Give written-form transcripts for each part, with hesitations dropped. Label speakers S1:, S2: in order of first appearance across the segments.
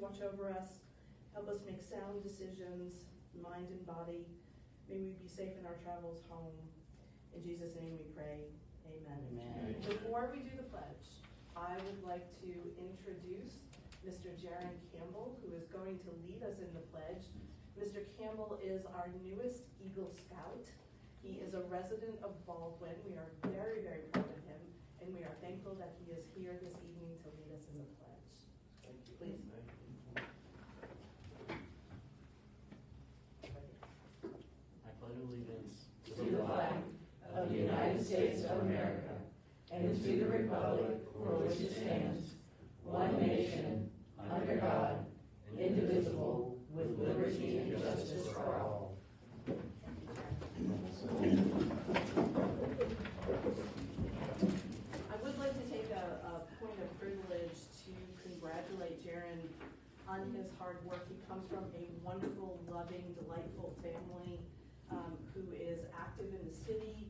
S1: watch over us, help us make sound decisions, mind and body. May we be safe in our travels home. In Jesus' name we pray, amen.
S2: Amen.
S1: Before we do the pledge, I would like to introduce Mr. Jaron Campbell, who is going to lead us in the pledge. Mr. Campbell is our newest Eagle Scout. He is a resident of Baldwin. We are very, very proud of him, and we are thankful that he is here this evening to lead us in the pledge.
S2: Thank you.
S1: Please.
S2: I pledge allegiance
S3: to the flag of the United States of America and to the republic for which it stands, one nation, under God, indivisible, with liberty and justice for all.
S1: I would like to take a point of privilege to congratulate Jaron on his hard work. He comes from a wonderful, loving, delightful family who is active in the city,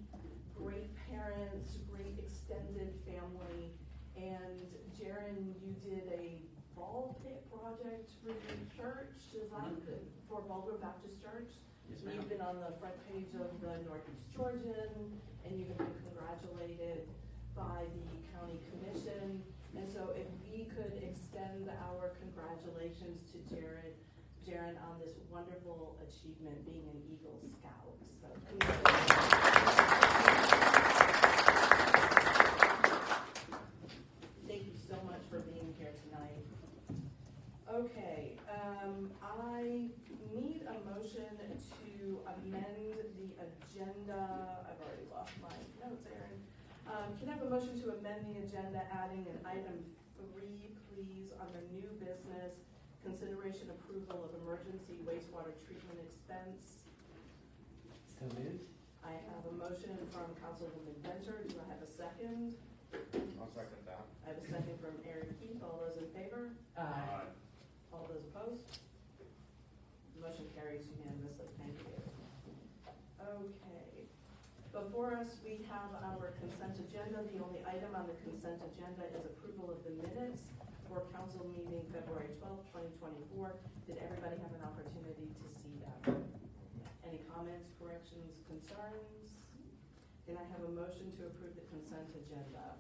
S1: great parents, great extended family. And Jaron, you did a ball pit project for the church, is that for Baldwin Baptist Church?
S2: Yes,
S1: So
S2: ma'am.
S1: you've been on the front page of the Northeast Georgian, and you have been congratulated by the county commission. And so if we could extend our congratulations to Jaron on this wonderful achievement, being an Eagle Scout. So thank you so much for being here tonight. Okay, I need a motion to amend the agenda. I've already lost my notes, Aaron. Can I have a motion to amend the agenda, adding an item 3, please, under new business, consideration approval of emergency wastewater treatment expense?
S2: So moved.
S1: I have a motion from Councilwoman Venter. Do I have a second?
S4: I'll second that.
S1: I have a second from Aaron Keith. All those in favor?
S3: Aye.
S1: All those opposed? Motion carries unanimously. Thank you. Okay. Before us, we have our consent agenda. The only item on the consent agenda is approval of the minutes for council meeting February 12th, 2024. Did everybody have an opportunity to see them? Any comments, corrections, concerns? Can I have a motion to approve the consent agenda?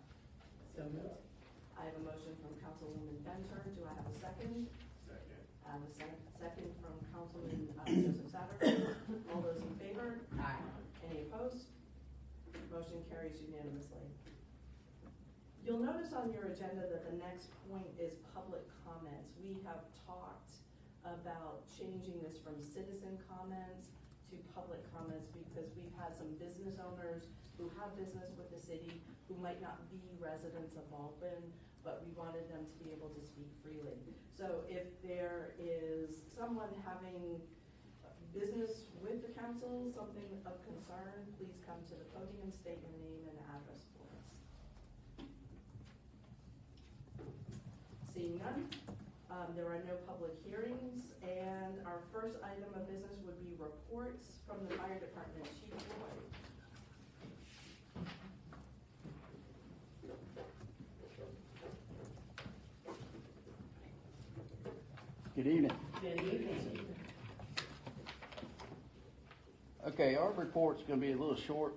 S3: So moved.
S1: I have a motion from Councilwoman Venter. Do I have a second?
S4: Second.
S1: I have a second from Councilman Joseph Satterfield. All those in favor?
S3: Aye.
S1: Any opposed? Motion carries unanimously. You'll notice on your agenda that the next point is public comments. We have talked about changing this from citizen comments to public comments because we've had some business owners who have business with the city who might not be residents of Baldwin, but we wanted them to be able to speak freely. So if there is someone having business with the council, something of concern, please come to the podium, state your name and address for us. Seeing none, there are no public hearings, and our first item of business would be reports from the fire department. Chief Lloyd.
S5: Good evening.
S3: Good evening.
S5: Okay, our report's gonna be a little short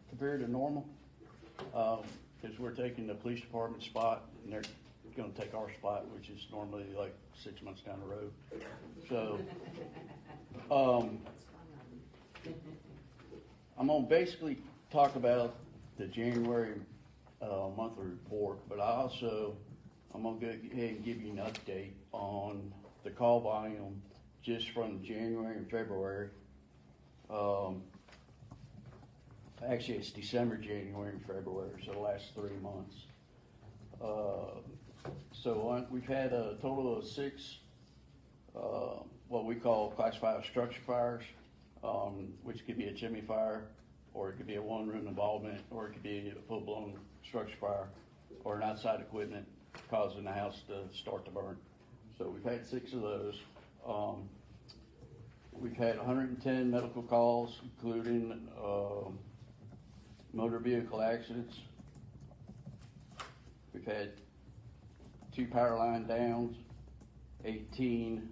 S5: compared to normal, because we're taking the police department spot, and they're gonna take our spot, which is normally like 6 months down the road. So, I'm gonna basically talk about the January monthly report, but I'm gonna go ahead and give you an update on the call volume just from January and February. Actually, it's December, January, and February, so the last 3 months. We've had a total of 6 what we call Class 5 structure fires, which could be a chimney fire, or it could be a one-room involvement, or it could be a full-blown structure fire, or an outside equipment causing the house to start to burn. So we've had 6 of those. We've had 110 medical calls, including motor vehicle accidents. We've had 2 power line downs, 18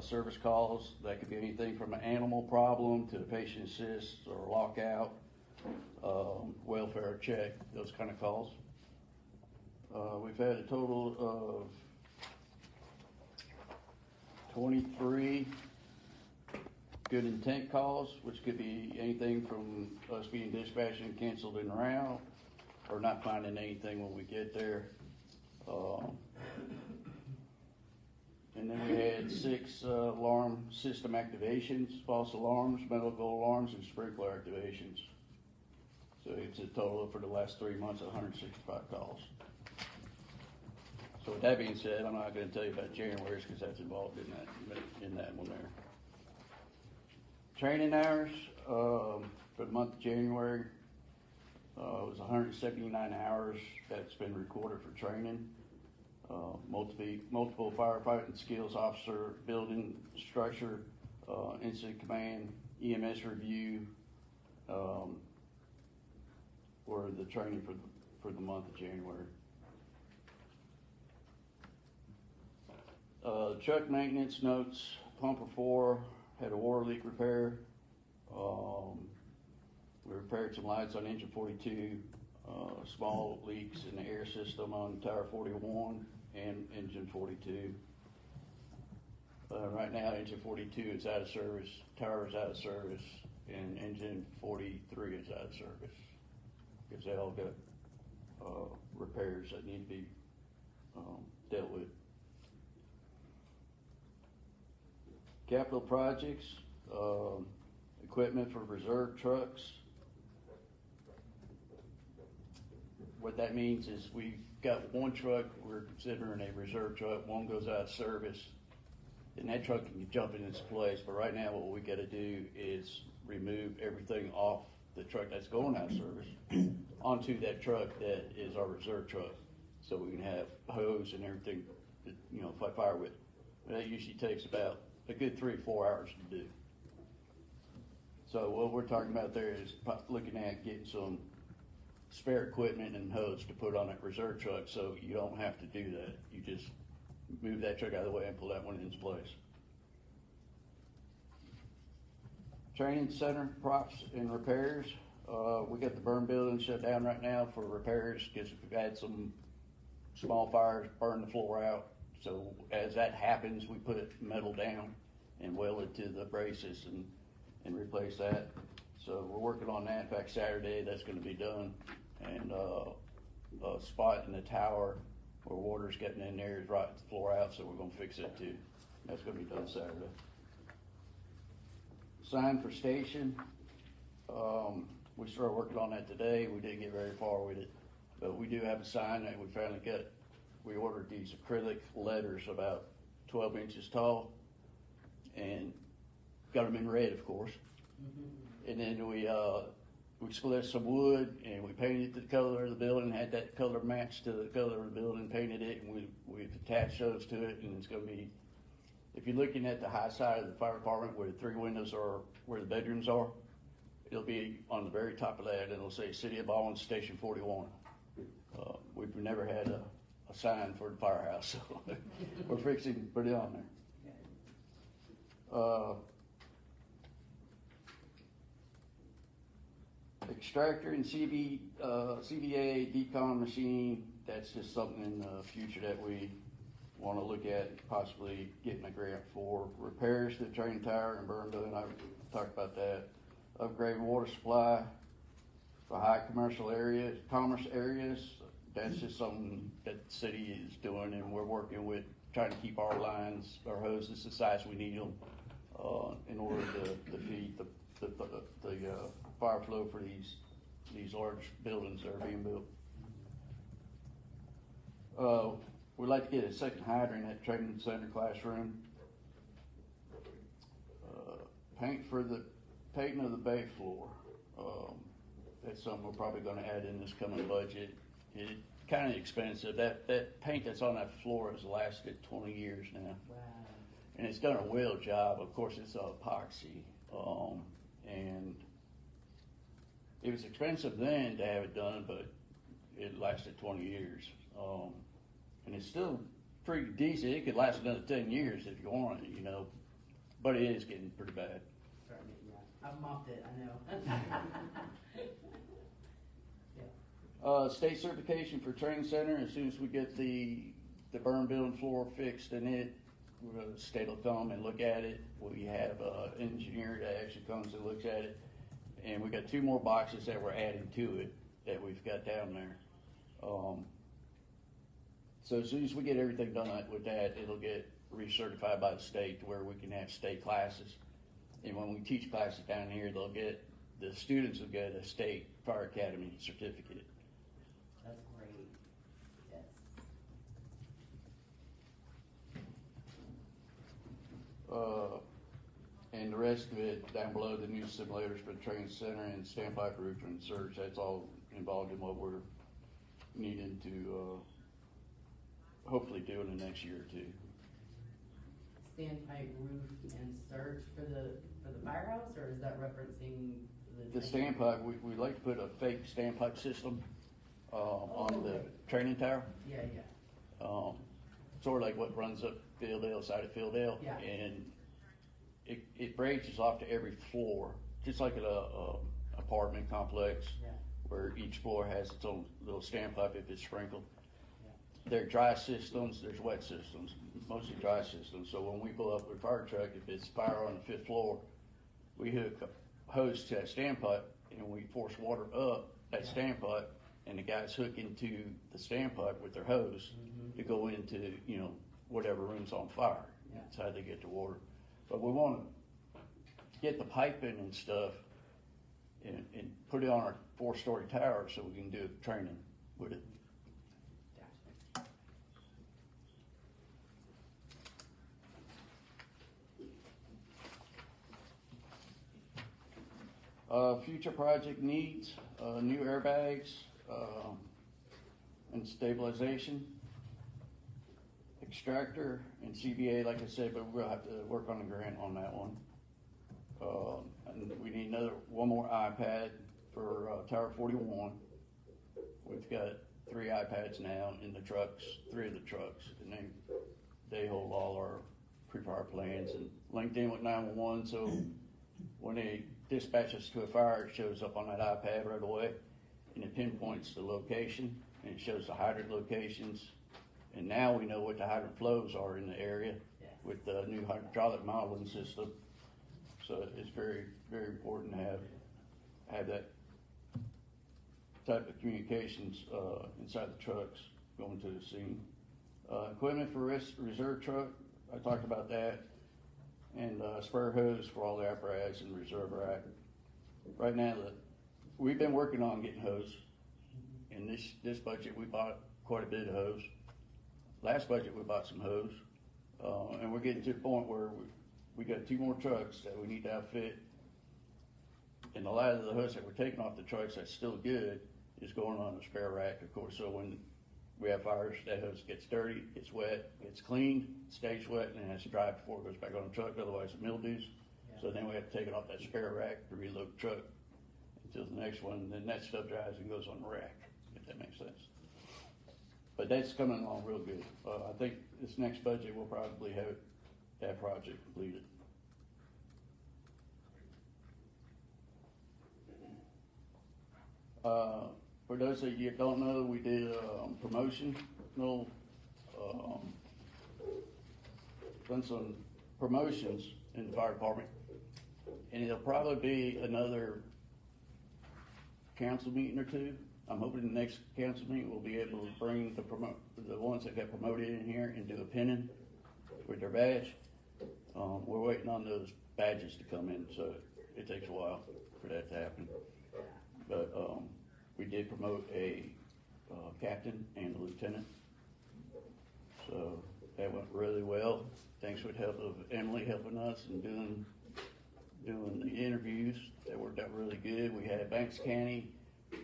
S5: service calls. That could be anything from an animal problem to a patient assist or lockout, welfare check, those kind of calls. We've had a total of 23 good intent calls, which could be anything from us being dispatched and canceled en route, or not finding anything when we get there. And then we had 6 alarm system activations, false alarms, medical alarms, and sprinkler activations. So it's a total for the last 3 months, 165 calls. So with that being said, I'm not gonna tell you about January's because that's involved in that one there. Training hours, for the month of January, was 179 hours that's been recorded for training. Multiple firefighting skills officer, building structure, incident command, EMS review, were the training for the month of January. Truck maintenance notes, pumper 4 had a water leak repair. We repaired some lights on engine 42, small leaks in the air system on tower 41 and engine 42. Right now, engine 42 is out of service, tower is out of service, and engine 43 is out of service. Because they all got repairs that need to be dealt with. Capital projects, equipment for reserve trucks. What that means is we've got one truck we're considering a reserve truck, one goes out of service, and that truck can jump in its place. But right now, what we got to do is remove everything off the truck that's going out of service onto that truck that is our reserve truck, so we can have hose and everything, to fight fire with. But that usually takes about a good 3 or 4 hours to do. So what we're talking about there is looking at getting some spare equipment and hose to put on that reserve truck, so you don't have to do that. You just move that truck out of the way and pull that one in its place. Training center props and repairs. We got the burn building shut down right now for repairs because we've had some small fires burn the floor out. So as that happens, we put metal down and weld it to the braces and replace that. So we're working on that. In fact, Saturday that's going to be done. And a spot in the tower where water's getting in there is rotting the floor out, so we're going to fix it too. That's going to be done Saturday. Sign for station. We started working on that today. We didn't get very far with it, but we do have a sign that we finally got. We ordered these acrylic letters about 12 inches tall and got them in red, of course. And then we split some wood and we painted the color of the building, had that color matched to the color of the building, painted it, and we've attached those to it, and it's going to be, if you're looking at the high side of the fire department where the 3 windows are, where the bedrooms are, it'll be on the very top of that, and it'll say City of Baldwin Station 41. We've never had a sign for the firehouse, so we're fixing to put it on there. Extractor and CVA decon machine, that's just something in the future that we want to look at, possibly getting a grant for. Repairs to the train tower and burn building, I talked about that. Upgrade water supply for high commerce areas, that's just something that the city is doing, and we're working with trying to keep our lines, our hoses the size we need them in order to feed the fire flow for these large buildings that are being built. We'd like to get a second hydrant at training center classroom. Paint for the painting of the bay floor. That's something we're probably going to add in this coming budget. It's kind of expensive. That paint that's on that floor has lasted 20 years now.
S3: Wow.
S5: And it's done a well job. Of course, it's epoxy. And it was expensive then to have it done, but it lasted 20 years. And it's still pretty decent. It could last another 10 years if you want it, you know, but it is getting pretty bad.
S3: Starting to get, yeah. I've mopped it, I know. Yeah.
S5: State certification for training center, as soon as we get the burn building floor fixed in it, we're gonna state will come and look at it. We have an engineer that actually comes and looks at it. And we got 2 more boxes that we're adding to it that we've got down there. So as soon as we get everything done with that, it'll get recertified by the state to where we can have state classes. And when we teach classes down here, the students will get a state fire academy certificate.
S3: That's great. Yes.
S5: And the rest of it down below, the new simulators for the training center and standpipe roof and surge, that's all involved in what we're needing to hopefully do in the next year or 2.
S3: Standpipe roof and surge for the firehouse, or is that referencing
S5: The standpipe, we like to put a fake standpipe system on the
S3: okay.
S5: training tower.
S3: Yeah, yeah.
S5: Sort of like what runs up Fieldale, side of Fieldale.
S3: Yeah.
S5: And it branches off to every floor, just like an apartment complex,
S3: Yeah.
S5: where each floor has its own little standpipe if it's sprinkled.
S3: Yeah.
S5: There are dry systems, there's wet systems, mostly dry systems. So when we pull up with a fire truck, if it's fire on the 5th floor, we hook a hose to that standpipe and we force water up that
S3: Yeah.
S5: standpipe, and the guys hook into the standpipe with their hose
S3: Mhm.
S5: to go into, you know, whatever room's on fire.
S3: Yeah.
S5: That's how they get the water. But we want to get the piping and stuff and put it on our 4-story tower so we can do training with it.
S3: Gotcha.
S5: Future project needs, new airbags, and stabilization, extractor and CBA, like I said, but we'll have to work on the grant on that one. And we need one more iPad for Tower 41. We've got 3 iPads now in the trucks, 3 of the trucks, and they hold all our pre-fire plans and linked in with 911, so when they dispatch us to a fire, it shows up on that iPad right away, and it pinpoints the location, and it shows the hydrant locations, and now we know what the hydrant flows are in the area
S3: Yes.
S5: with the new hydraulic modeling system. So it's very, very important to have that type of communications inside the trucks going to the scene. Equipment for reserve truck, I talked about that, and spare hose for all the apparatus and reserve rack. Right now, we've been working on getting hose. In this budget, we bought quite a bit of hose. Last budget, we bought some hose, and we're getting to the point where we got 2 more trucks that we need to outfit. And a lot of the hose that we're taking off the trucks that's still good is going on a spare rack, of course. So when we have fires, that hose gets dirty, gets wet, gets cleaned, stays wet, and then has to dry before it goes back on the truck, otherwise it mildews.
S3: Yeah.
S5: So then we have to take it off that spare rack to reload the truck until the next one, and then that stuff dries and goes on the rack, if that makes sense. But that's coming along real good. I think this next budget will probably have that project completed. For those of you that don't know, we did promotion, done some promotions in the fire department, and it'll probably be another council meeting or 2. I'm hoping the next council meeting we'll be able to bring the ones that got promoted in here and do a pinning with their badge. We're waiting on those badges to come in, so it takes a while for that to happen. But we did promote a captain and a lieutenant, so that went really well. Thanks with help of Emily helping us and doing the interviews. That worked out really good. We had Banks County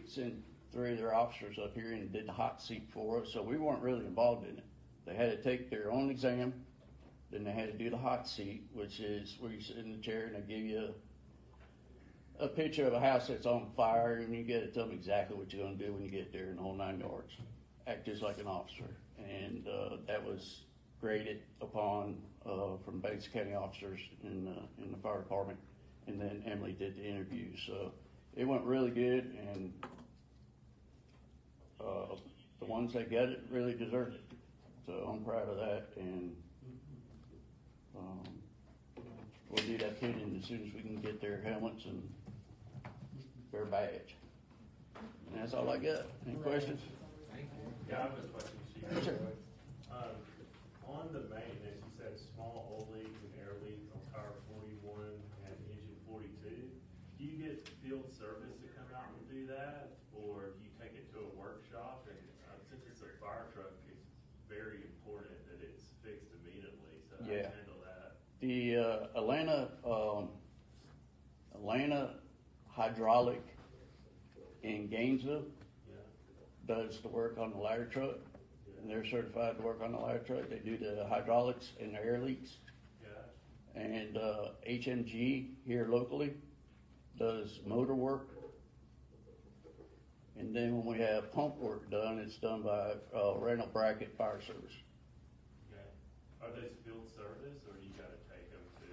S5: sent 3 of their officers up here and did the hot seat for us, so we weren't really involved in it. They had to take their own exam, then they had to do the hot seat, which is where you sit in the chair and they give you a picture of a house that's on fire, and you get to tell them exactly what you're going to do when you get there in the whole 9 yards. Act just like an officer. And that was graded upon, from Bates County officers in the fire department. And then Emily did the interview, so it went really good, and, the ones that got it really deserved it. So I'm proud of that, and, we'll do that pinning as soon as we can get their helmets and their badge. And that's all I got. Any questions?
S6: Yeah, I have a question, Chief.
S5: Yes, sir.
S6: On the maintenance, you said small oil leaks and air leaks on tire 41 and engine 42. Do you get field service to come out and do that, or do you take it to a workshop? And since it's a fire truck, it's very important that it's fixed immediately, so how do you
S5: Yeah.
S6: handle that?
S5: The Atlanta Hydraulic in Gainesville
S6: Yeah,
S5: does the work on the ladder truck, and they're certified to work on the ladder truck. They do the hydraulics and the air leaks.
S6: yeah,
S5: And HMG here locally does motor work. And then when we have pump work done, it's done by Randall Brackett Fire Service.
S6: okay. Are those field service, or you gotta take them to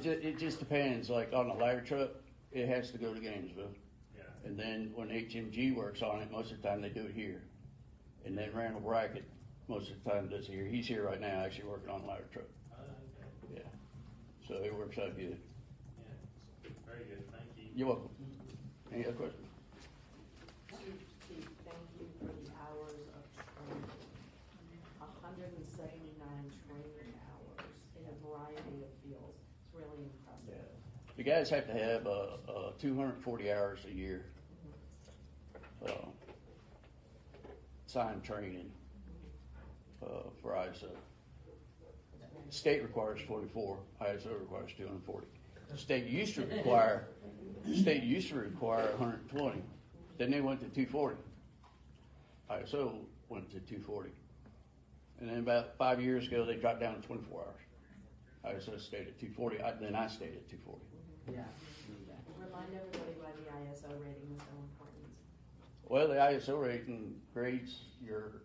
S6: the,
S5: It just depends, like on the ladder truck, it has to go to Gainesville.
S6: yeah,
S5: And then when HMG works on it, most of the time they do it here. And then Randall Brackett, most of the time does it here. He's here right now, actually working on the ladder truck.
S6: okay,
S5: Yeah. So it works out good.
S6: yeah, very good, thank you.
S5: You're welcome. Any other questions?
S1: Chief, thank you for the hours of training. 179 training hours in a variety of fields. It's really impressive.
S5: The guys have to have 240 hours a year signed training for ISO. State requires 24, ISO requires 240. State used to require 120. Then they went to 240. ISO went to 240. And then about 5 years ago, they dropped down to 24 hours. ISO stayed at 240, then I stayed at 240.
S3: Yeah.
S1: Remind everybody why the ISO rating is so important.
S5: Well, the ISO rating grades your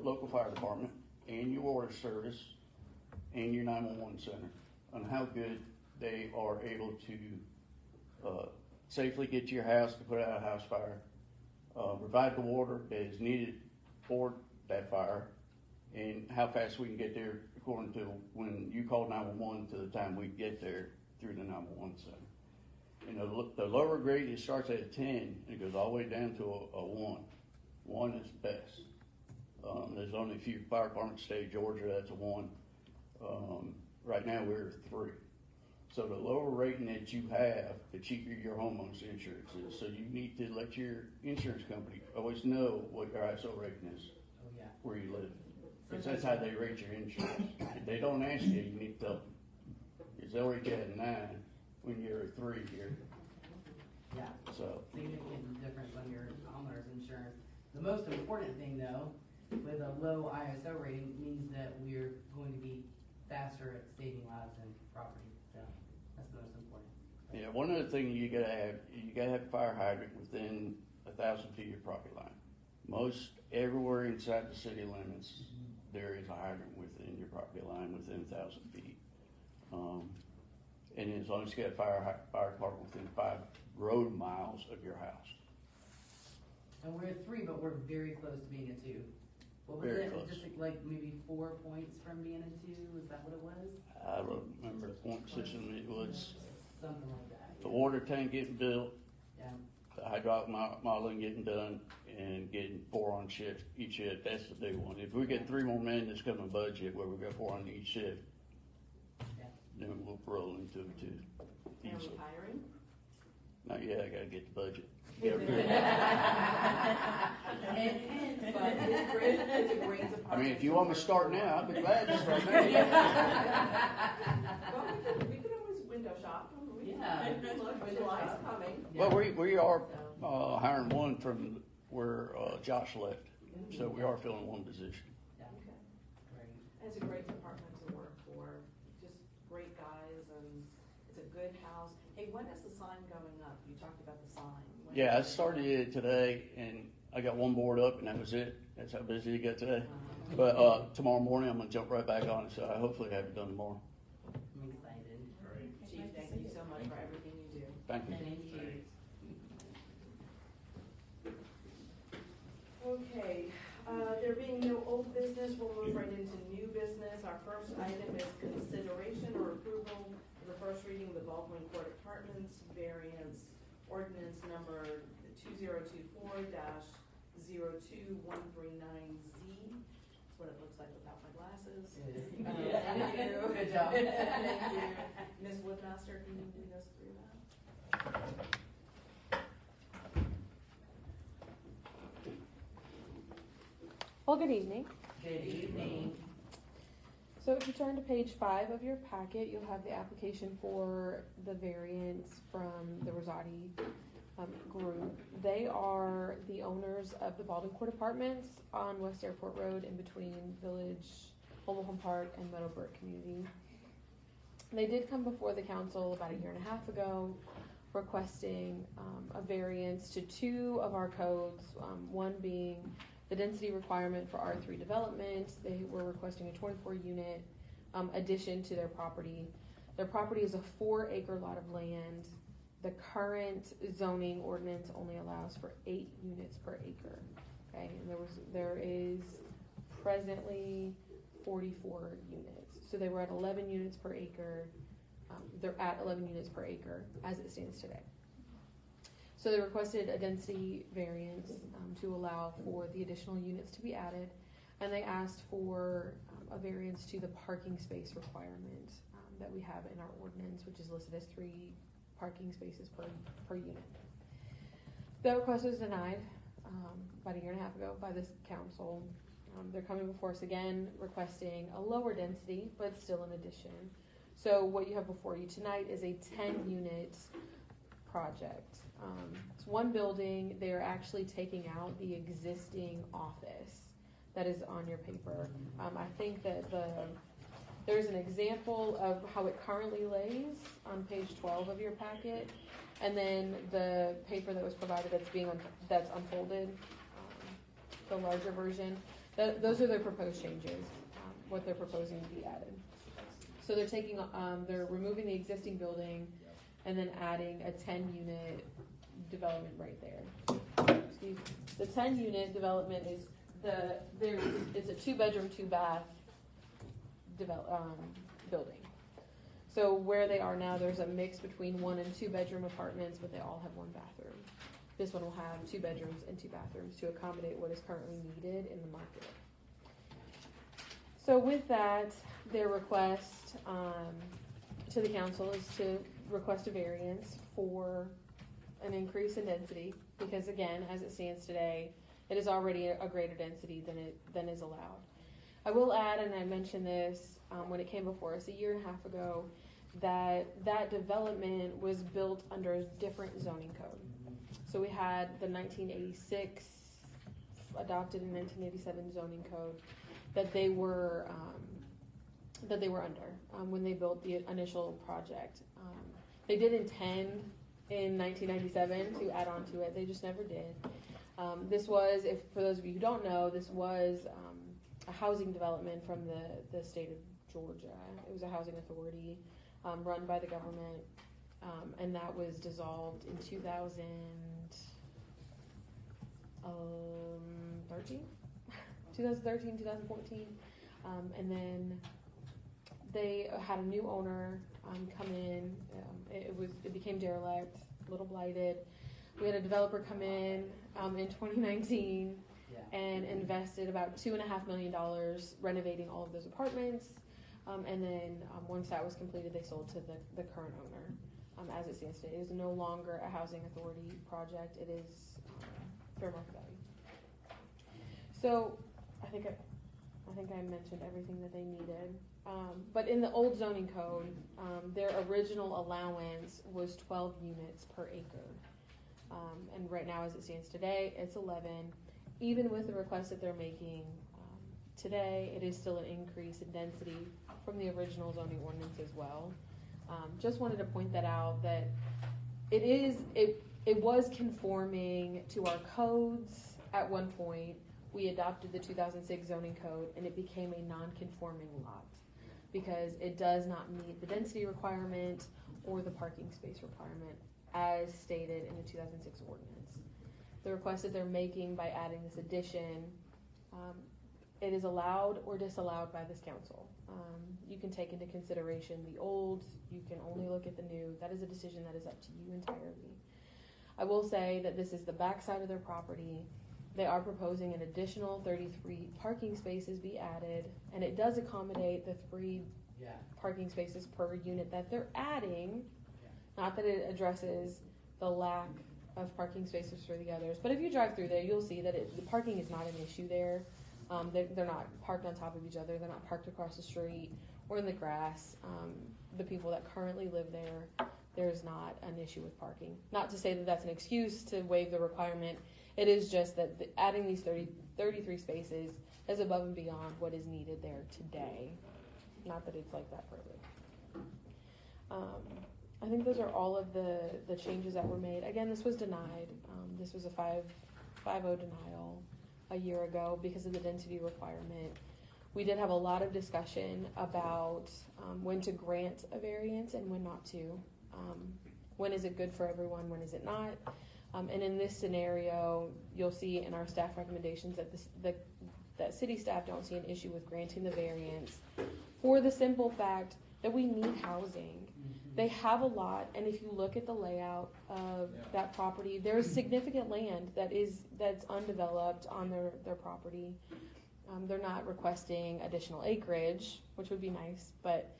S5: local fire department and your water service and your 911 center on how good they are able to safely get to your house to put out a house fire, provide the water that is needed for that fire, and how fast we can get there according to when you call 911 to the time we get there through the 911 center. You know, the lower grade, it starts at a 10, and it goes all the way down to a 1. 1 is best. There's only a few fire departments in the state of Georgia that's a 1. Right now, we're a 3. So the lower rating that you have, the cheaper your homeowner's insurance is. So you need to let your insurance company always know what your ISO rating is,
S3: Oh, yeah.
S5: where you live. Because that's how they rate your insurance. If they don't ask you, you need to tell them. Because they'll rate you at a 9 when you're a 3 here.
S3: Yeah.
S5: So,
S3: Significant difference on your homeowner's insurance. The most important thing though, with a low ISO rating means that we're going to be faster at saving lives and property. So that's the most important.
S5: yeah, one other thing you gotta have a fire hydrant within 1,000 feet of your property line. Most everywhere inside the city limits, there is a hydrant within your property line within 1,000 feet. And as long as you got a fire department within 5 road miles of your house.
S3: And we're at 3, but we're very close to being a 2. What was
S5: Very
S3: it?
S5: close.
S3: Just like maybe 4 points from being a 2? Is that what it was?
S5: I don't remember the point system. It was
S3: Something like that.
S5: the water tank getting built,
S3: Yeah.
S5: the hydraulic modeling getting done, and getting 4 on shift, each shift. That's the big one. If we get 3 more men that's coming budget where we got 4 on each shift,
S3: Yeah.
S5: then we'll roll into it too.
S1: And
S5: Easily.
S1: retiring?
S5: Not yet, I gotta get the budget. Get approved.
S1: But it's great, it's a great department.
S5: I mean, if you want me to start now, I'd be glad to start now.
S1: Well, we could always window shop.
S3: Yeah.
S1: Look, July's coming.
S5: Well, we are hiring one from where Josh left, so we are filling 1 position.
S3: Yeah.
S1: Okay.
S3: Right.
S1: It's a great department to work for, just great guys, and it's a good house. Hey, when is the sign going up? You talked about the sign. When-
S5: Yeah, I started it today, and I got 1 board up, and that was it. That's how busy it got today. But, tomorrow morning, I'm gonna jump right back on it, so I hopefully have it done tomorrow.
S2: I'm excited.
S6: Great.
S1: Chief, thank you so much for everything you do.
S5: Thank you.
S2: Thank you.
S6: Thanks.
S1: Okay, there being no old business, we'll move right into new business. Our first item is consideration or approval of the first reading of the Baldwin Court Apartments variance ordinance number 2024-02139Z. That's what it looks like without my glasses. Thank you.
S3: Good job.
S1: Thank you. Ms. Woodmaster, can you lead us through that?
S7: Well, good evening.
S3: Good evening.
S7: So if you turn to page 5 of your packet, you'll have the application for the variance from the Rosati group. They are the owners of the Baldwin Court Apartments on West Airport Road in between Village, Mobile Park, and Meadowbrook Community. They did come before the council about 1.5 years ago requesting a variance to 2 of our codes, one being the density requirement for R3 development. They were requesting a 24-unit addition to their property. Their property is a 4-acre lot of land. The current zoning ordinance only allows for 8 units per acre. Okay, and there is presently 44 units. So they were at 11 units per acre. They're at 11 units per acre as it stands today. So they requested a density variance to allow for the additional units to be added, and they asked for a variance to the parking space requirement that we have in our ordinance, which is listed as 3 parking spaces per unit. That request was denied about 1.5 years ago by this council. They're coming before us again requesting a lower density, but still an addition. So what you have before you tonight is a 10-unit project. It's one building. They are actually taking out the existing office that is on your paper. I think that there's an example of how it currently lays on page 12 of your packet, and then the paper that was provided that's unfolded, the larger version. Those are their proposed changes, what they're proposing to be added. So they're removing the existing building and then adding a 10-unit development right there. Excuse me. The 10-unit development is it's a 2-bedroom, 2-bath building. So where they are now, there's a mix between 1 and 2-bedroom apartments, but they all have 1 bathroom. This one will have 2 bedrooms and 2 bathrooms to accommodate what is currently needed in the market. So with that, their request to the council is to request a variance for an increase in density, because again, as it stands today, it is already a greater density than is allowed. I will add, and I mentioned this when it came before us 1.5 years ago, that development was built under a different zoning code. So we had the 1986 adopted in 1987 zoning code that they were under when they built the initial project. They did intend in 1997 to add on to it. They just never did. This was, for those of you who don't know, this was a housing development from the state of Georgia. It was a housing authority run by the government, and that was dissolved in 2013, 2014, and then they had a new owner come in. It became derelict, a little blighted. We had a developer come in 2019 and invested about $2.5 million renovating all of those apartments. And then once that was completed, they sold to the current owner. As it stands today, it is no longer a housing authority project. It is fair market value. So I think I mentioned everything that they needed. But in the old zoning code, their original allowance was 12 units per acre. And right now, as it stands today, it's 11. Even with the request that they're making today, it is still an increase in density from the original zoning ordinance as well. Just wanted to point that out, that it was conforming to our codes at one point, we adopted the 2006 zoning code and it became a non-conforming lot because it does not meet the density requirement or the parking space requirement as stated in the 2006 ordinance. The request that they're making by adding this addition, it is allowed or disallowed by this council. You can take into consideration the old, you can only look at the new. That is a decision that is up to you entirely. I will say that this is the backside of their property. They are proposing an additional 33 parking spaces be added, and it does accommodate the 3 parking spaces per unit that they're adding. Not that it addresses the lack of parking spaces for the others, but if you drive through there, you'll see that the parking is not an issue there. They're not parked on top of each other. They're not parked across the street or in the grass. The people that currently live there, there's not an issue with parking. Not to say that that's an excuse to waive the requirement. It is just that adding these 33 spaces is above and beyond what is needed there today. Not that it's like that forever. I think those are all of the changes that were made. Again, this was denied. This was a 5-0 denial a year ago because of the density requirement. We did have a lot of discussion about when to grant a variance and when not to. When is it good for everyone, when is it not? And in this scenario, you'll see in our staff recommendations that city staff don't see an issue with granting the variance for the simple fact that we need housing. They have a lot, and if you look at the layout of that property, there is significant land that's undeveloped on their property. They're not requesting additional acreage, which would be nice, but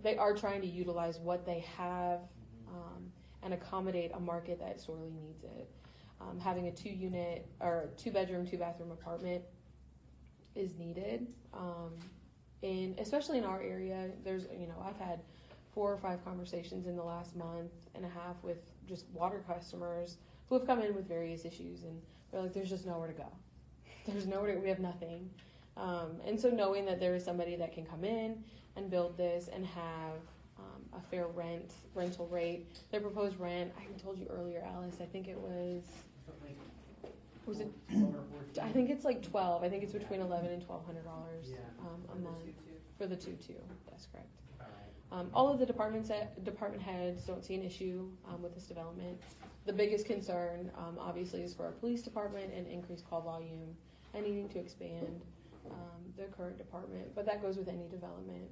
S7: they are trying to utilize what they have and accommodate a market that sorely needs it. Having a 2-unit or 2-bedroom, 2-bathroom apartment is needed. Especially in our area, I've had 4 or 5 conversations in the last month and a half with just water customers who have come in with various issues, and they're like, there's just nowhere to go. We have nothing. And so knowing that there is somebody that can come in and build this and have a fair rental rate. Their proposed rent, I told you earlier, Alice, I think it was it, I think it's like 12. I think it's between $1,100 and $1,200 a month for the 2-2. That's correct. All of the department heads don't see an issue with this development. The biggest concern, obviously, is for our police department and increased call volume and needing to expand their current department. But that goes with any development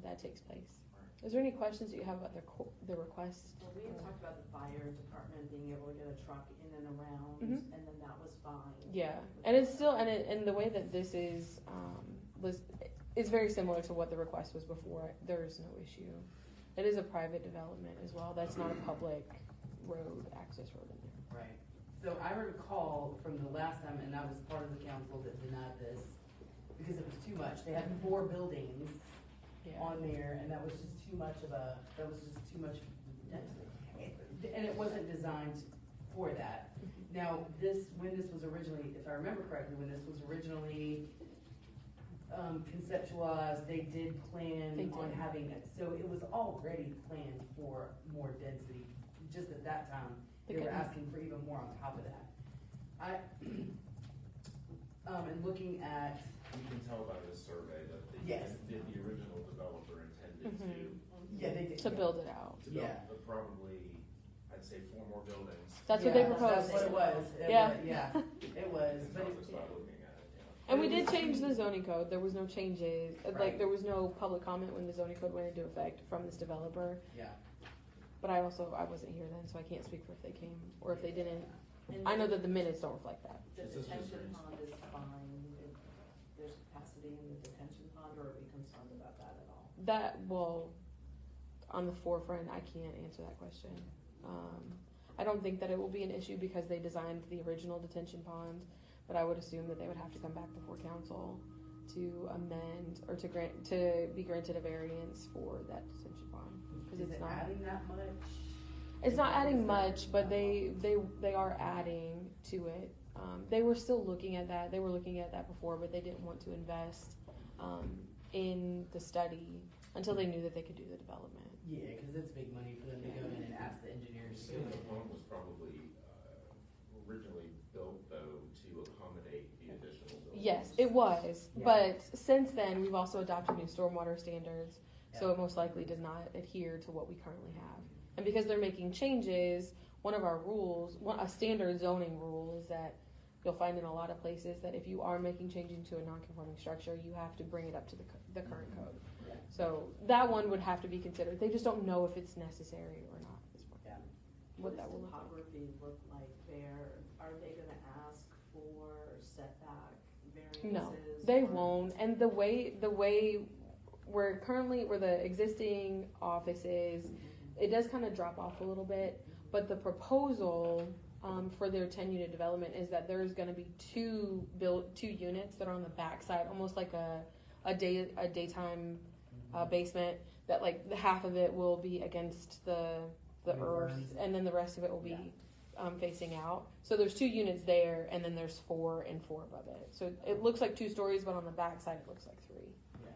S7: that takes place. Is there any questions that you have about the request?
S1: Well, we had talked about the fire department being able to get a truck in and around, and then that was fine.
S7: Yeah, and it's still, and the way that this is very similar to what the request was before. There is no issue. It is a private development as well. That's not a public road, access road in there.
S3: Right. So I recall from the last time, and I was part of the council that denied this because it was too much. They had 4 buildings on there, and that was just too much and it wasn't designed for that. Now, when this was originally, if I remember correctly, conceptualized, they did plan on having it. So it was already planned for more density. Just at that time, they were asking for even more on top of that. And looking at,
S4: You can tell by this survey that the original developer intended
S3: they did.
S7: To build it out.
S4: to build probably, I'd say 4 more buildings.
S7: That's what they proposed.
S3: That's what it was. It was. But
S4: I'll just start looking at it,
S7: And we did change the zoning code. There was no changes. Like, there was no public comment when the zoning code went into effect from this developer.
S3: Yeah.
S7: But I wasn't here then, so I can't speak for if they came or if they didn't. I know that the minutes don't reflect that.
S1: The detention pond is fine. If there's capacity in the detention pond, or are we concerned about that at all?
S7: That will, on the forefront, I can't answer that question. I don't think that it will be an issue because they designed the original detention pond, but I would assume that they would have to come back before council to amend or to be granted a variance for that detention pond. Because
S3: Is it adding that much?
S7: It's not adding much, but they are adding to it. They were still looking at that. They were looking at that before, but they didn't want to invest in the study until they knew that they could do the development.
S3: Yeah, because it's big money for them to go in and ask the engineers to do
S4: The
S3: it.
S4: home was probably originally built, though, to accommodate the
S7: Yes, it was,
S3: Yeah.
S7: but since then, we've also adopted new stormwater standards, so
S3: Yeah.
S7: it most likely does not adhere to what we currently have. And because they're making changes, one of our rules, a standard zoning rule is that you'll find in a lot of places that if you are making changes to a non-conforming structure, you have to bring it up to the current code.
S3: Yeah.
S7: So that one would have to be considered. They just don't know if it's necessary or not at this point.
S3: Yeah.
S7: What
S1: does
S7: that will look like.
S1: topography look like there? Are they gonna ask for setback variances?
S7: No, they
S1: or-
S7: won't. And the way where the existing office is, it does kind of drop off a little bit. But the proposal for their 10-unit development is that there's going to be two units that are on the backside, almost like a daytime basement. That like the half of it will be against the
S3: Be
S7: earth,
S3: burned.
S7: and then the rest of it will be facing out. So there's 2 units there, and then there's 4 and 4 above it. So it looks like 2 stories, but on the back side it looks like 3.
S3: Yeah.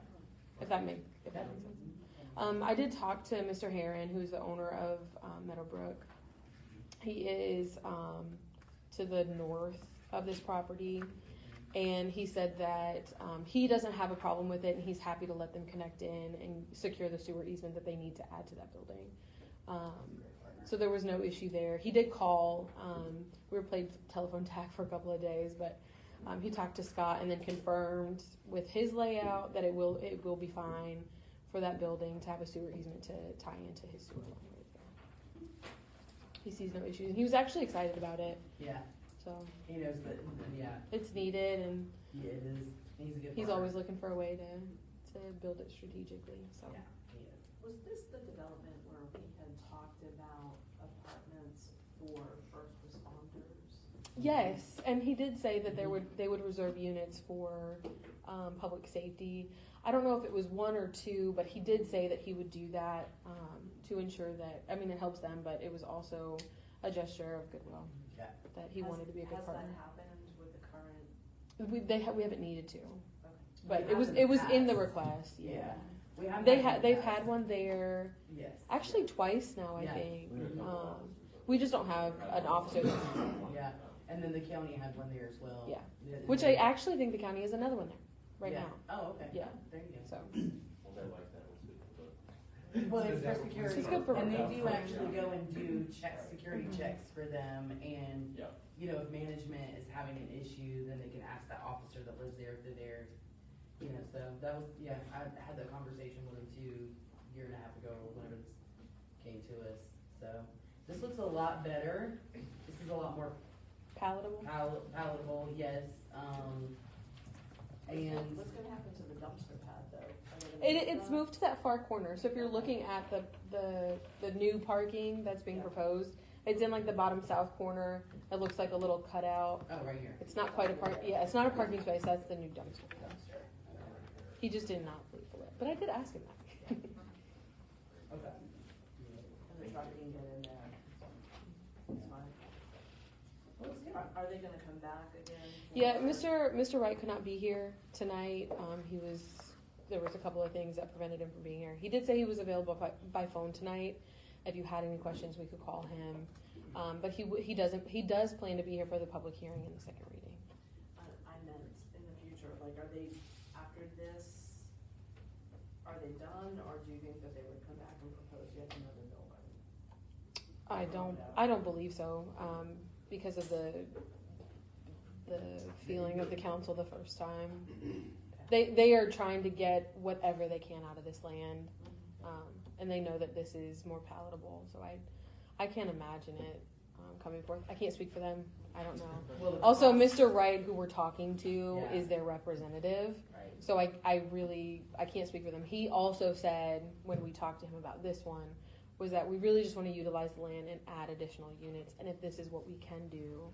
S7: If that makes sense. I did talk to Mr. Heron, who's the owner of Meadowbrook. He is to the north of this property, and he said that he doesn't have a problem with it, and he's happy to let them connect in and secure the sewer easement that they need to add to that building. So there was no issue there. He did call. We were playing telephone tag for a couple of days, but he talked to Scott and then confirmed with his layout that it will be fine for that building to have a sewer easement to tie into his sewer line right there. He sees no issues. He was actually excited about it,
S3: Yeah.
S7: so
S3: He knows that. Yeah.
S7: it's needed, and
S3: Yeah, it is. He's a good.
S7: he's
S3: partner.
S7: always looking for a way to build it strategically. So.
S3: Yeah. He is.
S1: Was this the development where we had talked about apartments for first responders?
S7: Yes, and he did say that they would reserve units for public safety. I don't know if it was 1 or 2, but he did say that he would do that to ensure that. I mean, it helps them, but it was also a gesture of goodwill
S3: Yeah.
S7: that he wanted to be a good
S1: Has
S7: partner.
S1: that happened with the current?
S7: We haven't needed to,
S1: Okay.
S7: but
S3: We
S7: it was
S3: have in the
S7: in the
S3: past.
S7: request.
S3: Yeah. We have.
S7: They've
S3: in the
S7: had
S3: past.
S7: one there
S3: Yes.
S7: actually twice now. I
S3: Yeah.
S7: think we just don't have an officer.
S3: Yeah. And then the county had one there as well.
S7: Yeah.
S3: Yeah.
S7: Which I actually think the county has another one there right
S3: Yeah.
S7: now.
S3: Oh, okay.
S7: Yeah.
S3: There you go.
S7: So
S4: Well, they like that one too, but.
S3: Well, it's for security.
S7: It's good for
S3: and they
S7: work.
S3: do actually go and do security checks for them. And,
S4: Yeah.
S3: you know, if management is having an issue, then they can ask that officer that lives there if they're there. You know, so that was, yeah, I had that conversation with him too, a year and a half ago, whenever this came to us. So this looks a lot better. This is a lot more
S7: palatable.
S3: palatable, yes. And
S1: What's gonna happen to the dumpster pad though? Are they gonna move
S7: It's
S1: that?
S7: moved to that far corner. So if you're looking at the new parking that's being
S1: Yeah.
S7: proposed, it's in like the bottom south corner. It looks like a little cutout.
S3: oh, right here.
S7: It's not quite a park. Yeah, it's not a parking space. That's the new dumpster.
S3: Dumpster.
S7: He just did not label it, but I did ask him that.
S3: Okay.
S1: And the truck can get in there. It's fine. Are they gonna come back again?
S7: Yeah, Mr. Wright could not be here tonight. There was a couple of things that prevented him from being here. He did say he was available by phone tonight. If you had any questions, we could call him. But he does plan to be here for the public hearing and the second reading.
S1: I meant in the future, like, are they, after this, are they done, or do you think that they would come back and propose yet another building?
S7: I don't believe so, because of the feeling of the council the first time. They are trying to get whatever they can out of this land, and they know that this is more palatable. So I can't imagine it coming forth. I can't speak for them. I don't know.
S3: Well, the
S7: Also,
S3: cost-
S7: Mr. Wright, who we're talking to,
S3: Yeah.
S7: is their representative.
S3: Right.
S7: So I can't speak for them. He also said, when we talked to him about this one, was that we really just want to utilize the land and add additional units. And if this is what we can do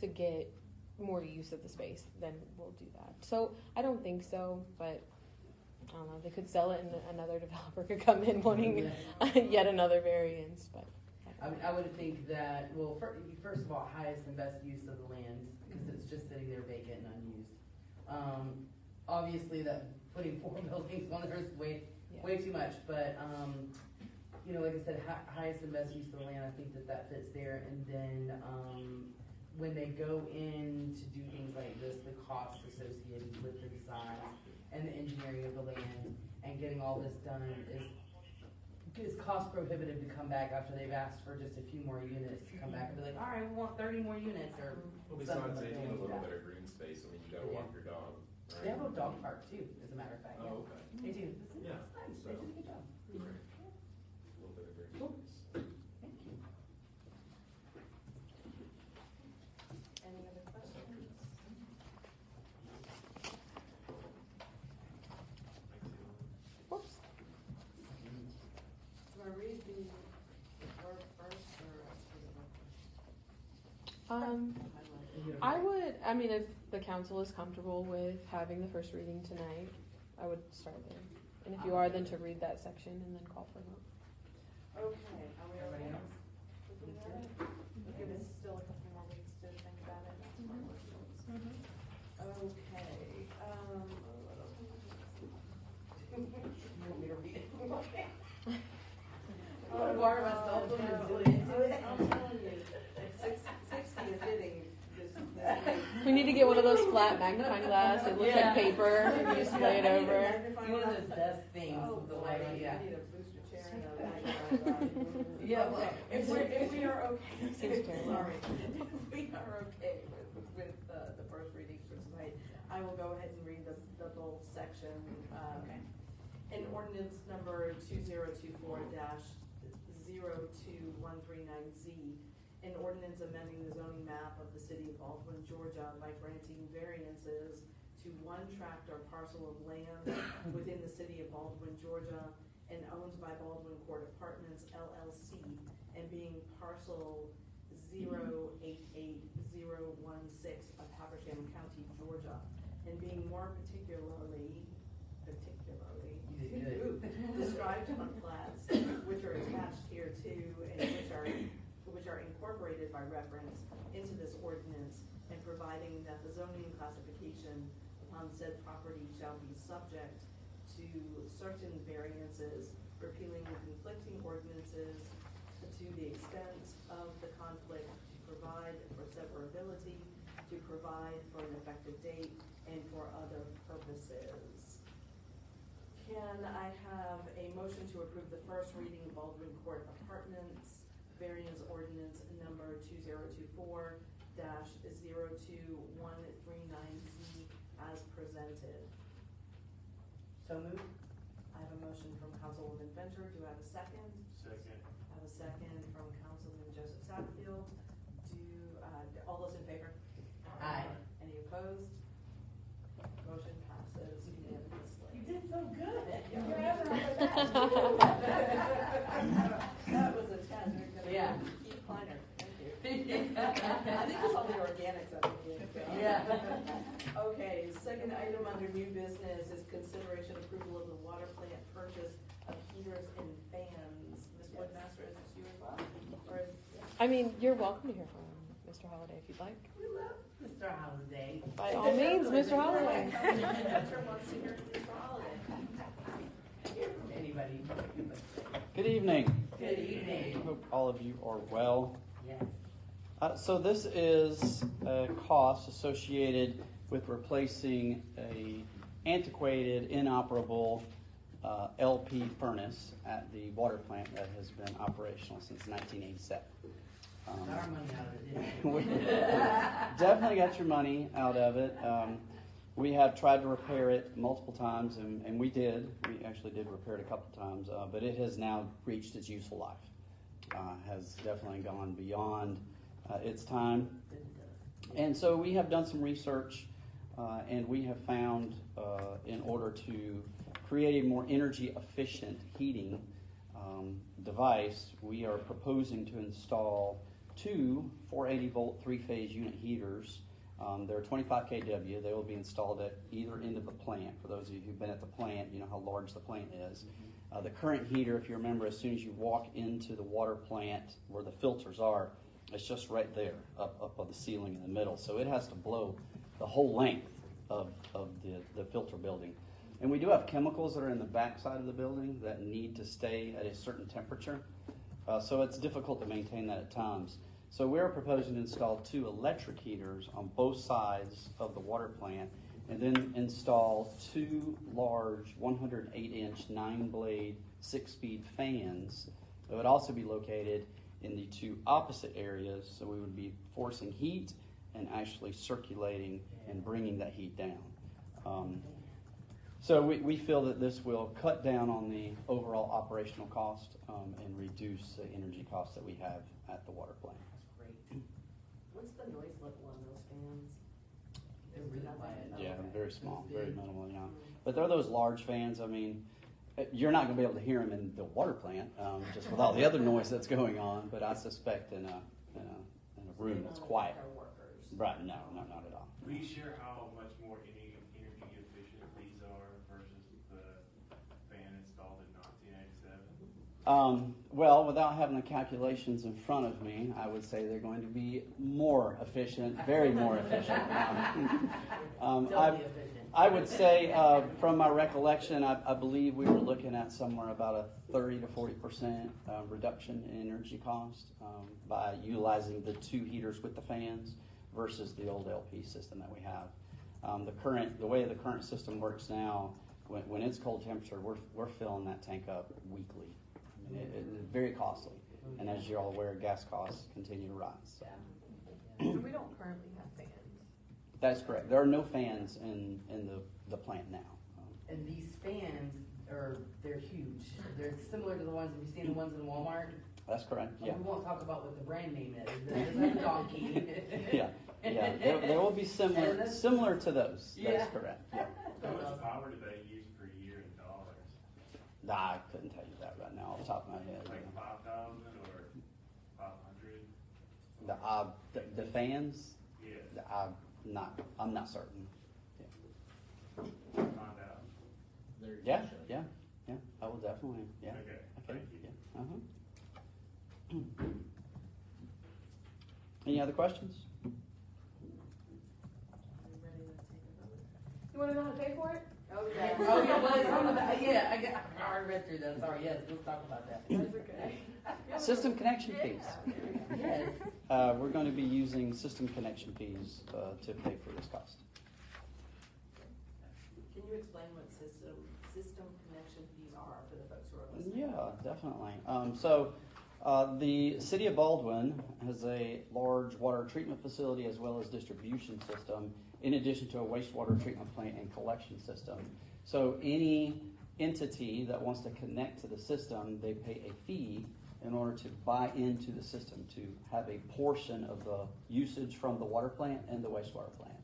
S7: to get more use of the space, then we'll do that. So I don't think so, but I don't know. They could sell it and another developer could come in wanting yet another variance. But
S3: I would think that, well, first of all, highest and best use of the land, because it's just sitting there vacant and unused. Obviously, that putting 4 buildings on there is way too much, but, you know, like I said, highest and best use of the land, I think that fits there. And then, when they go in to do things like this, the costs associated with the design and the engineering of the land and getting all this done is cost prohibitive to come back after they've asked for just a few more units to come back and be like, all right, we want 30 more units or
S4: Well,
S3: something
S4: besides
S3: like
S4: taking a little
S3: that.
S4: bit of green space, I mean, you gotta walk your dog, right?
S3: They have a dog park too, as a matter of fact.
S4: Oh, okay.
S3: They do.
S4: Yeah,
S3: It's nice.
S4: so-
S3: They did a good job.
S4: Great. A little bit of green
S3: Cool.
S4: space.
S3: Thank you.
S1: Any other questions?
S7: Of course.
S1: Do I read the word first or?
S7: I mean, if the council is comfortable with having the first reading tonight, I would start there. And if you are, then to read that section and then call for a vote.
S1: Okay, are we
S3: Everybody
S1: okay?
S3: else?
S1: Looking at it? Give us still a couple more weeks to think about it. That's my questions. Okay,
S3: You want me to read it?
S1: Oh,
S3: I'm gonna borrow my cell phone and zoom into it.
S1: I'm telling you, 60 is hitting this week.
S7: We need to get one of those flat magnifying glass. It looks like paper. You just lay it over.
S3: One of those desk things,
S1: Oh,
S3: the
S1: boy,
S3: way,
S1: I
S3: yeah.
S1: need a booster chair and a magnifying glass.
S3: Yeah, well,
S1: Okay, if we are okay,
S7: Seems terrible.
S1: sorry, if we are okay with the first reading for tonight, I will go ahead and read the bold section. In ordinance number 2024-02139Z, an ordinance amending the zoning map of the city of Baldwin, Georgia by granting variances to one tract or parcel of land within the city of Baldwin, Georgia, and owned by Baldwin Court Apartments LLC, and being parcel 088016 of Habersham County, Georgia, and being more particularly
S3: You did good.
S1: described on plats, which are attached here too, and which are incorporated by reference into this ordinance, and providing that the zoning classification upon said property shall be subject to certain variances, repealing the conflicting ordinances to the extent of the conflict, to provide for severability, to provide for an effective date, and for other purposes. Can I have a motion to approve the first reading of Baldwin Court Apartments variance ordinance number 2024-02139Z as presented?
S3: So moved.
S1: I have a motion from Councilwoman Venture. Do I have a second?
S6: Second.
S1: I have a second from Councilman Joseph Satterfield. All those in favor?
S3: Aye.
S1: Any opposed? Motion passes unanimously.
S3: You did so good.
S1: That was a test. We're gonna
S3: Yeah.
S1: keep Kleiner. Thank you. I think it's all the organics up here.
S3: Yeah.
S1: Okay, second item under new business is consideration approval of the water plant purchase of heaters and fans. Ms. Woodmaster, is this you as well? Or is?
S7: I mean, you're welcome to hear from Mr. Holiday if you'd like.
S3: We love Mr. Holiday.
S7: By all means, Mr. Holiday.
S1: Councilman Venture wants to hear from Mr. Holiday.
S3: Hear from anybody.
S5: Good evening.
S3: Good evening.
S5: I hope all of you are well.
S3: Yes.
S5: So this is a cost associated with replacing a antiquated, inoperable LP furnace at the water plant that has been operational since 1987.
S3: Got our money out of it, didn't
S5: We definitely got your money out of it. We have tried to repair it multiple times, and we did. We actually did repair it a couple times, but it has now reached its useful life. Has definitely gone beyond its time. And so we have done some research, and we have found in order to create a more energy efficient heating device, we are proposing to install two 480 volt 3-phase unit heaters. They're 25 kW. They will be installed at either end of the plant. For those of you who've been at the plant, you know how large the plant is. The current heater, if you remember, as soon as you walk into the water plant where the filters are, it's just right there, up on the ceiling in the middle. So it has to blow the whole length of the filter building. And we do have chemicals that are in the back side of the building that need to stay at a certain temperature. So it's difficult to maintain that at times. So we're proposing to install 2 electric heaters on both sides of the water plant, and then install 2 large 108-inch 9-blade 6-speed fans that would also be located in the 2 opposite areas, so we would be forcing heat and actually circulating and bringing that heat down. So we feel that this will cut down on the overall operational cost and reduce the energy costs that we have at the water plant.
S3: That's great.
S1: What's the noise level on those fans?
S3: They're really quiet.
S5: Yeah, very small,
S3: That's
S5: very
S3: good.
S5: minimal, yeah. But they're those large fans, I mean, you're not gonna be able to hear them in the water plant, just with all the other noise that's going on, but I suspect in a room that's quiet.
S1: Our workers.
S5: Right, no, not at all.
S6: Will you share how much more energy efficient these are versus the fan installed in 1987?
S5: Well, without having the calculations in front of me, I would say they're going to be more efficient, very more efficient.
S3: Doubly efficient.
S5: I would say, from my recollection, I believe we were looking at somewhere about a 30 to 40% reduction in energy cost by utilizing the 2 heaters with the fans versus the old LP system that we have. The way the current system works now, when it's cold temperature, we're filling that tank up weekly. I mean, it's very costly, and as you're all aware, gas costs continue to rise. So.
S7: And we don't currently have fans.
S5: That's correct. There are no fans in the plant now.
S3: And these fans they're huge. They're similar to the ones, have you seen the ones in Walmart?
S5: That's correct. Yeah.
S3: We won't talk about what the brand name is. It's like a donkey.
S5: Yeah. There will be similar to those.
S3: Yeah.
S5: That's correct. Yeah.
S6: How much power do they use per year in dollars?
S5: Nah, I couldn't tell you that right now off the top of my head.
S6: Like 5,000 or 500?
S5: The fans,
S6: Yeah,
S5: I'm not certain.
S6: find out.
S2: They're
S5: Yeah,
S2: efficient.
S5: yeah, I will definitely, yeah.
S6: Okay,
S5: Okay,
S6: thank you.
S5: yeah, Any other questions?
S1: Are we ready to take a vote?
S7: You wanna know how to pay for it?
S3: Oh, yeah. Oh, yeah, well, it's on the back. Yeah, I already read through that. Sorry, yes, let's talk about that.
S7: That's okay.
S5: System connection fees.
S3: Yes.
S5: We're going to be using system connection fees to pay for this cost.
S1: Can you explain what system connection fees are for the folks who are listening?
S5: Yeah, definitely. The city of Baldwin has a large water treatment facility as well as distribution system, in addition to a wastewater treatment plant and collection system. So any entity that wants to connect to the system, they pay a fee in order to buy into the system, to have a portion of the usage from the water plant and the wastewater plant.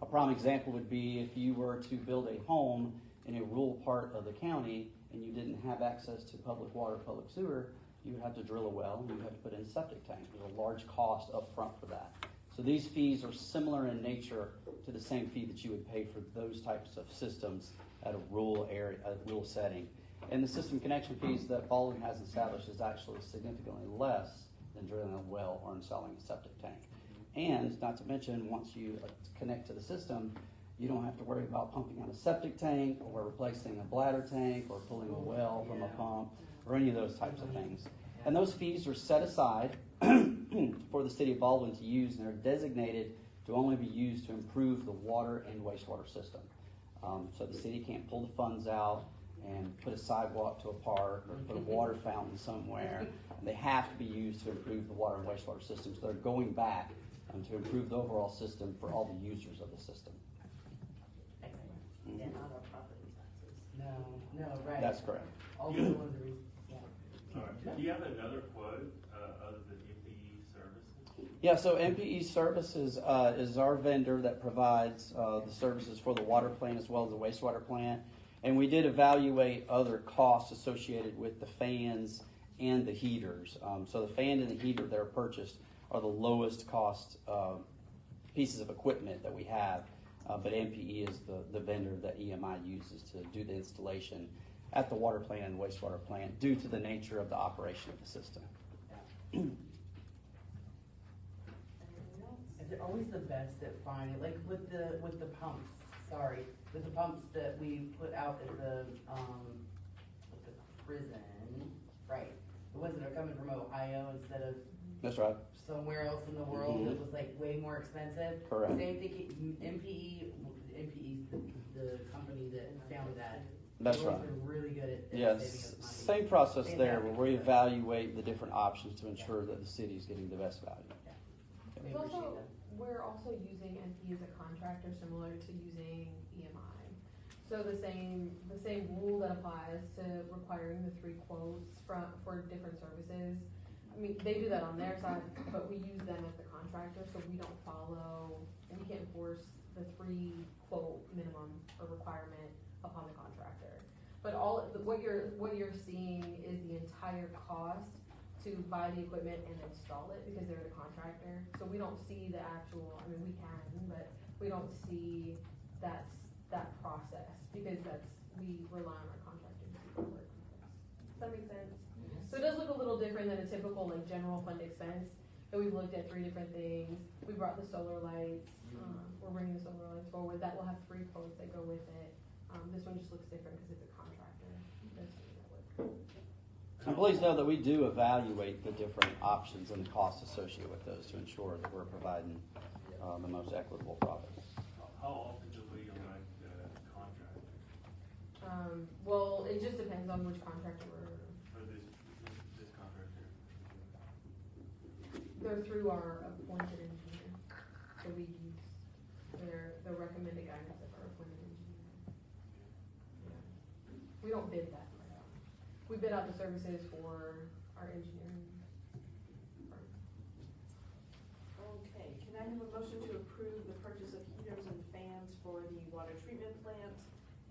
S5: A prime example would be if you were to build a home in a rural part of the county and you didn't have access to public water, public sewer, you would have to drill a well and you would have to put in a septic tank. There's a large cost up front for that. So these fees are similar in nature to the same fee that you would pay for those types of systems at a rural area, a rural setting. And the system connection fees that Baldwin has established is actually significantly less than drilling a well or installing a septic tank. And not to mention, once you connect to the system, you don't have to worry about pumping out a septic tank or replacing a bladder tank or pulling a well from a pump or any of those types of things. And those fees are set aside for the city of Baldwin to use, and they're designated to only be used to improve the water and wastewater system. So the city can't pull the funds out and put a sidewalk to a park or put a water fountain somewhere. They have to be used to improve the water and wastewater system. So they're going back to improve the overall system for all the users of the system.
S3: Excellent.
S1: And not our property taxes.
S3: No, right.
S5: That's correct.
S3: Also one of the reasons. Yeah.
S6: All right. Do you have another quote other than MPE services?
S5: Yeah, so MPE Services is our vendor that provides the services for the water plant as well as the wastewater plant. And we did evaluate other costs associated with the fans and the heaters. So the fan and the heater that are purchased are the lowest cost pieces of equipment that we have. But MPE is the vendor that EMI uses to do the installation at the water plant and wastewater plant due to the nature of the operation of the system.
S1: Anything else?
S3: They're always the best at finding, like with the pumps, with the pumps that we put out at the prison, right? The ones that are coming from Ohio instead of
S5: That's right.
S3: somewhere else in the world
S5: Mhm.
S3: that was like way more expensive.
S5: Correct.
S3: Same thing, MPE, the company that found that.
S5: That's
S3: they've
S5: right.
S3: always been really good at
S5: Yes,
S3: saving us money.
S5: same process
S3: Same
S5: there, where we
S3: practice.
S5: evaluate the different options to ensure that the city's getting the best value.
S3: We
S7: It's
S3: appreciate
S7: also,
S3: that.
S7: we're also using NP as a contractor, similar to using EMI. So the same rule that applies to requiring the 3 quotes for different services. I mean, they do that on their side, but we use them as the contractor, so we don't follow, and we can't enforce the 3 quote minimum or requirement upon the contractor. But what you're seeing is the entire cost to buy the equipment and install it, because they're the contractor. So we don't see the actual, I mean, we can, but we don't see that process, because we rely on our contractor to do the work. Does that make sense? So it does look a little different than a typical like general fund expense. And we've looked at 3 different things. We brought the solar lights. We're bringing the solar lights forward. That will have 3 quotes that go with it. This one just looks different because it's a contractor that's doing that work.
S5: And please know that we do evaluate the different options and the costs associated with those to ensure that we're providing the most equitable product.
S6: How often do we elect contractor
S7: Well, it just depends on which contractor
S6: for this contractor?
S7: they're through our appointed engineer. So we use their recommended guidance of our appointed engineer. Yeah. We don't bid that right out. We bid out the services for our engineering firm.
S1: Okay, can I have a motion to approve the purchase of heaters and fans for the water treatment plant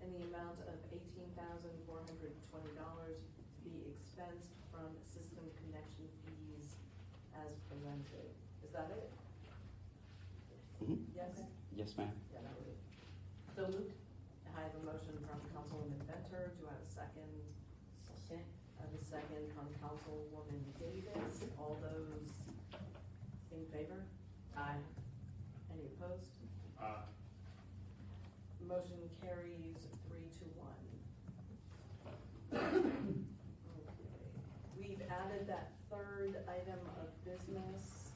S1: in the amount of $18,420 to be expensed from system connection fees as presented? Is that it?
S5: Mhm.
S1: Yes?
S5: Yes, ma'am.
S1: Yeah, that was it. So moved. I have a motion from Councilwoman Venter. Do I have a second? Second. I have a second from Councilwoman Davis. All those in favor? Aye. Any opposed? Motion carries 3-1. Okay. We've added that 3rd item of business,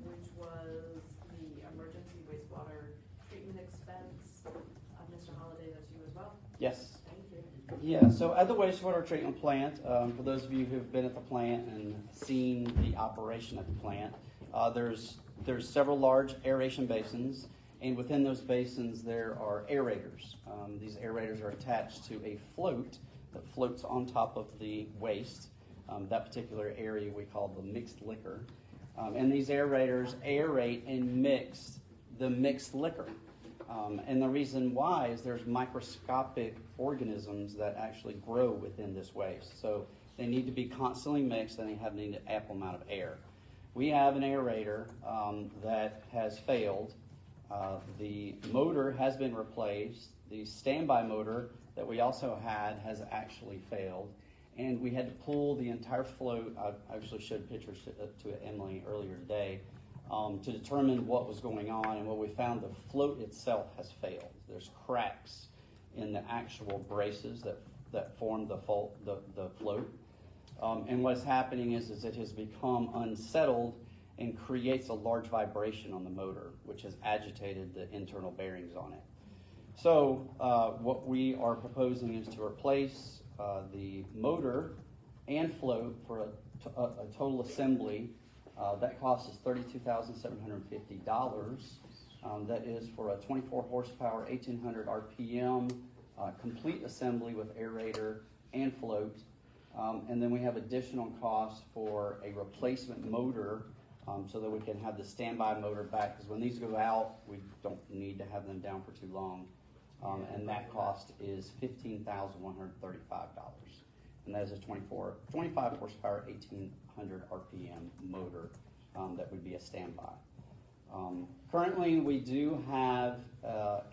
S1: which was the emergency wastewater treatment expense. Mr. Holliday, that's you as well?
S5: Yes.
S1: Thank you.
S5: Yeah, so at the wastewater treatment plant, for those of you who've been at the plant and seen the operation at the plant, there's several large aeration basins, and within those basins there are aerators. These aerators are attached to a float that floats on top of the waste. That particular area we call the mixed liquor. And these aerators aerate and mix the mixed liquor. And the reason why is there's microscopic organisms that actually grow within this waste. So they need to be constantly mixed, and they have need an ample amount of air. We have an aerator that has failed. The motor has been replaced. The standby motor that we also had has actually failed. And we had to pull the entire float. I actually showed pictures to Emily earlier today to determine what was going on. And what we found, the float itself has failed. There's cracks in the actual braces that form the float. And what's happening is it has become unsettled and creates a large vibration on the motor, which has agitated the internal bearings on it. So what we are proposing is to replace the motor and float for a total assembly. That cost is $32,750. That is for a 24 horsepower, 1800 RPM, complete assembly with aerator and float. And then we have additional costs for a replacement motor so that we can have the standby motor back, because when these go out, we don't need to have them down for too long. And that cost is $15,135. And that is a 25 horsepower, 1800 RPM motor that would be a standby. Currently, we do have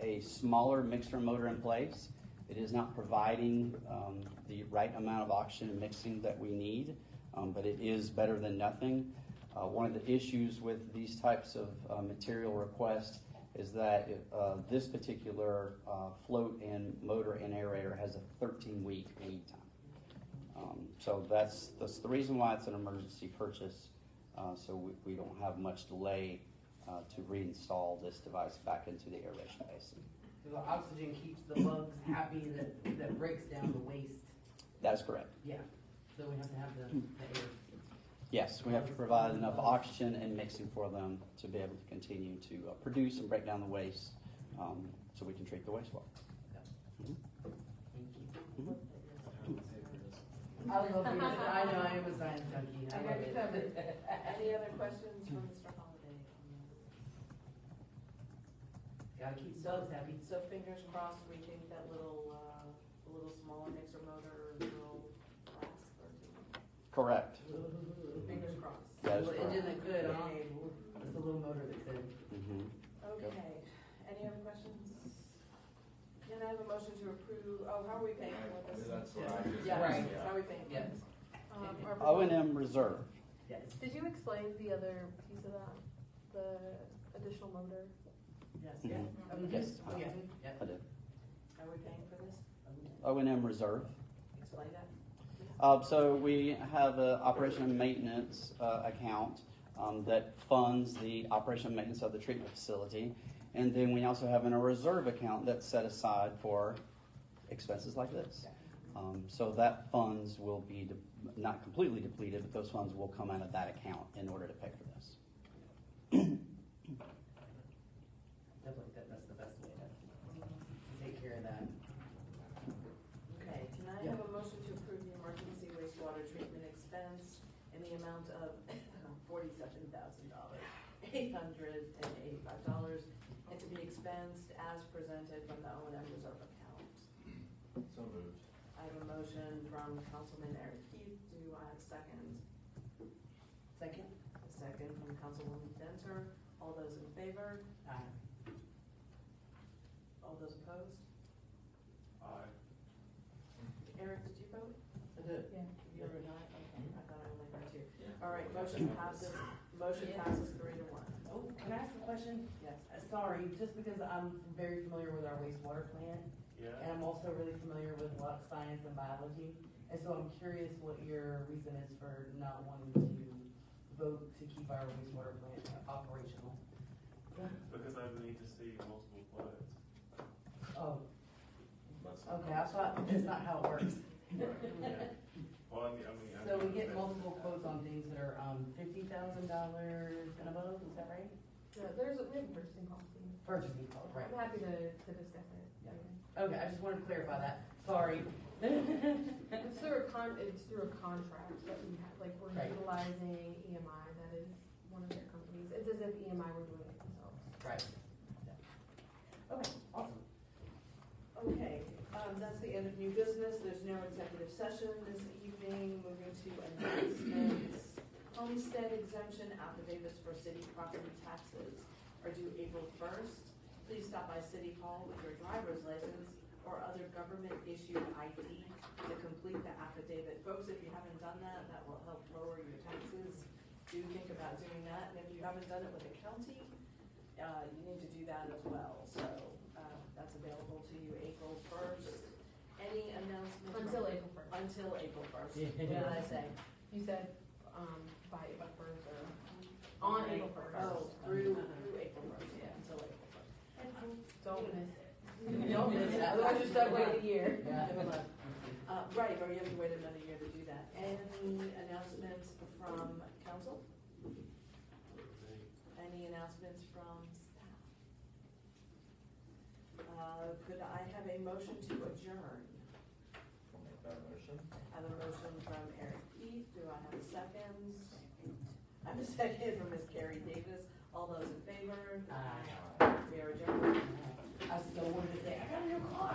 S5: a smaller mixer motor in place. It is not providing the right amount of oxygen mixing that we need, but it is better than nothing. One of the issues with these types of material requests is that this particular float and motor and aerator has a 13-week lead time. So that's the reason why it's an emergency purchase.
S8: so we don't have much delay to reinstall this device back into the aeration basin.
S3: So the oxygen keeps the bugs happy that breaks down the waste.
S8: That is correct.
S3: Yeah. So we have to have the air.
S8: Yes, we have to provide enough oxygen and mixing for them to be able to continue to produce and break down the waste so we can treat the wastewater. Mhm. Mhm.
S3: I love it. I know, I am a science junkie. I love it.
S1: Any other questions for Mr. Holliday?
S3: Gotta keep the bugs happy.
S1: So fingers crossed, we think that little smaller mixer motor will last 13.
S8: Correct.
S1: Fingers crossed.
S8: That is
S3: The engine
S8: correct.
S3: that could, huh? It's the little motor that could.
S8: Mhm.
S1: Okay, any other questions? Can I have a motion to approve, how are we paying for this?
S4: That's what I just.
S3: Yeah, right.
S1: How are we paying?
S3: Yes.
S8: O&M reserve.
S3: Yes.
S7: Did you explain the other piece of that, the additional motor?
S3: Yes.
S8: Mhm.
S3: Yeah.
S8: Yes.
S3: Oh, yeah. Yeah.
S8: I did.
S1: Are we paying for this?
S8: O&M reserve.
S1: Explain that.
S8: So we have an operation and maintenance account that funds the operation and maintenance of the treatment facility. And then we also have a reserve account that's set aside for expenses like this. So that funds will be not completely depleted, but those funds will come out of that account in order to pay for this.
S3: Definitely, that's the best way to take care of that.
S1: Okay, can I have a motion to approve the emergency wastewater treatment expense in the amount of $47,885 and to be expensed as presented from the O&M reserve account?
S4: So moved.
S1: I have a motion from Councilman Eric Keith. Do I have a second?
S3: Second?
S1: A second from Councilwoman Denter. All those in favor?
S3: Aye.
S1: All those opposed?
S4: Aye.
S1: Eric, did you vote?
S3: I did.
S7: Yeah.
S1: You were not? Okay, I thought I only heard two. All right, motion passes 3-1.
S3: Oh, can I ask a question?
S1: Yes.
S3: Sorry, just because I'm very familiar with our wastewater plant,
S6: Yeah.
S3: and I'm also really familiar with life science and biology, and so I'm curious what your reason is for not wanting to vote to keep our wastewater plant operational.
S6: Because I need to see multiple quotes.
S3: Oh,
S4: That's-
S3: okay, I thought that's not how it works.
S6: Yeah. Well, I mean.
S3: So we get multiple quotes on things that are, $50,000 and above, is that right?
S7: Yeah, we have a purchasing policy.
S3: Purchasing quote, right?
S7: I'm happy to discuss it.
S3: Yeah. Okay, I just wanted to clarify that, sorry.
S7: It's through a contract that we have, like, we're
S3: Right.
S7: utilizing EMI, that is one of their companies. It's as if EMI were doing it themselves.
S3: Right. Okay, awesome.
S1: Okay, that's the end of new business. There's no executive session this evening. Moving to announcements. Homestead exemption affidavits for city property taxes are due April 1st. Please stop by City Hall with your driver's license or other government-issued ID to complete the affidavit. Folks, if you haven't done that, that will help lower your taxes. Do think about doing that. And if you haven't done it with the county, you need to do that as well. So that's available to you April 1st. Any announcements?
S7: Until April 1st.
S1: Until April 1st. What did I say?
S7: You said, by April 1st or on April 1st.
S1: Oh, through April 1st, yeah, until April 1st.
S7: Don't miss it.
S3: Don't miss it.
S7: Otherwise you're stuck waiting a year.
S1: Right, or you have to wait another year to do that. Any announcements from council? Any announcements from staff? Could I have a motion to adjourn?
S4: I'll make that motion.
S1: I have a motion from Eric Keith. Do I have a second? I have a second from Ms. Carrie Davis. All those in favor?
S3: Aye.
S1: We are adjourned.
S3: I still wanted to say, I got a new car.